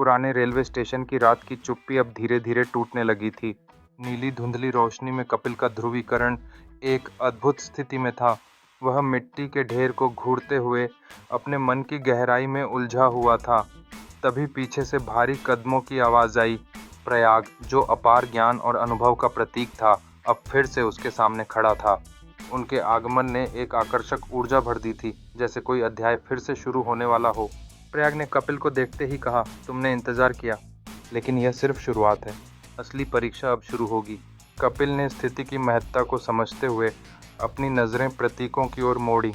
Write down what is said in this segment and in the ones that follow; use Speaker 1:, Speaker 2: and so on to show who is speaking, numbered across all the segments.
Speaker 1: पुराने railway station की रात की चुप्पी अब धीरे-धीरे टूटने लगी थी। नीली धुंधली रोशनी में कपिल का ध्रुवीकरण एक अद्भुत स्थिति में था। वह मिट्टी के ढेर को घूरते हुए अपने मन की गहराई में उलझा हुआ था। तभी पीछे से भारी कदमों की आवाज़ आई। प्रयाग, जो अपार ज्ञान और अनुभव का प्रतीक था, अब फिर से उसके सामने खड़ा था। उनके आगमन ने एक आकर्षक ऊर्जा भर दी थी, जैसे कोई अध्याय फिर से शुरू होने वाला हो। प्रयाग ने कपिल को देखते ही कहा, तुमने इंतजार किया, लेकिन यह सिर्फ शुरुआत है। असली परीक्षा अब शुरू होगी। कपिल ने स्थिति की महत्ता को समझते हुए अपनी नज़रें प्रतीकों की ओर मोड़ी।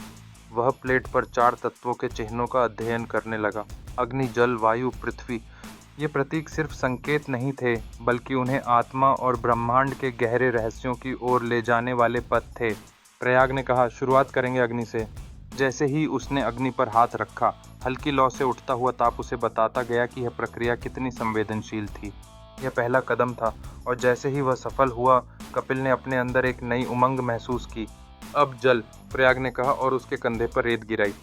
Speaker 1: वह प्लेट पर 4 तत्वों के चिन्हों का अध्ययन करने लगा। अग्नि, जल, वायु, पृथ्वी। ये प्रतीक सिर्फ संकेत नहीं थे, बल्कि उन्हें आत्मा और ब्रह्मांड के गहरे रहस्यों की ओर ले जाने वाले पथ थे। प्रयाग ने कहा, शुरुआत करेंगे अग्नि से। जैसे ही उसने अग्नि पर हाथ रखा, हल्की लौ से उठता हुआ ताप उसे बताता गया कि यह प्रक्रिया कितनी संवेदनशील थी। यह पहला कदम था, और जैसे ही वह सफल हुआ, कपिल ने अपने अंदर एक नई उमंग महसूस की। अब जल, प्रयाग ने कहा और उसके कंधे पर रेत गिराई।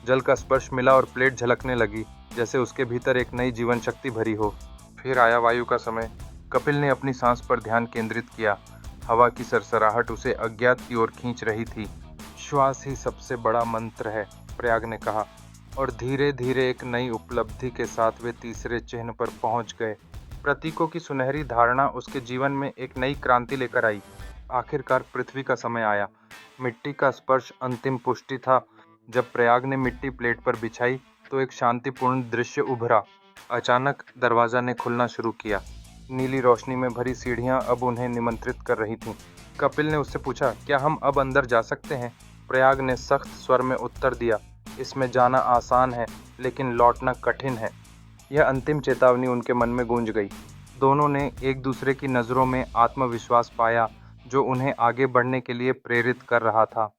Speaker 1: जल का स्पर्श मिला और प्लेट झलकने लगी, जैसे उसके भीतर एक नई जीवन शक्ति भरी हो। फिर आया वायु का समय। कपिल ने अपनी सांस पर ध्यान केंद्रित किया। हवा की सरसराहट उसे अज्ञात की ओर खींच रही थी। श्वास ही सबसे बड़ा मंत्र है, प्रयाग ने कहा, और धीरे धीरे एक नई उपलब्धि के साथ वे तीसरे चिन्ह पर पहुंच गए। प्रतीकों की सुनहरी धारणा उसके जीवन में एक नई क्रांति लेकर आई। आखिरकार पृथ्वी का समय आया। मिट्टी का स्पर्श अंतिम पुष्टि था। जब प्रयाग ने मिट्टी प्लेट पर बिछाई, तो एक शांतिपूर्ण दृश्य उभरा। अचानक दरवाजा ने खुलना शुरू किया। नीली रोशनी में भरी सीढ़ियां अब उन्हें निमंत्रित कर रही थीं। कपिल ने उससे पूछा, क्या हम अब अंदर जा सकते हैं? प्रयाग ने सख्त स्वर में उत्तर दिया, इसमें जाना आसान है, लेकिन लौटना कठिन है। यह अंतिम चेतावनी उनके मन में गूंज गई। दोनों ने एक दूसरे की नज़रों में आत्मविश्वास पाया, जो उन्हें आगे बढ़ने के लिए प्रेरित कर रहा था।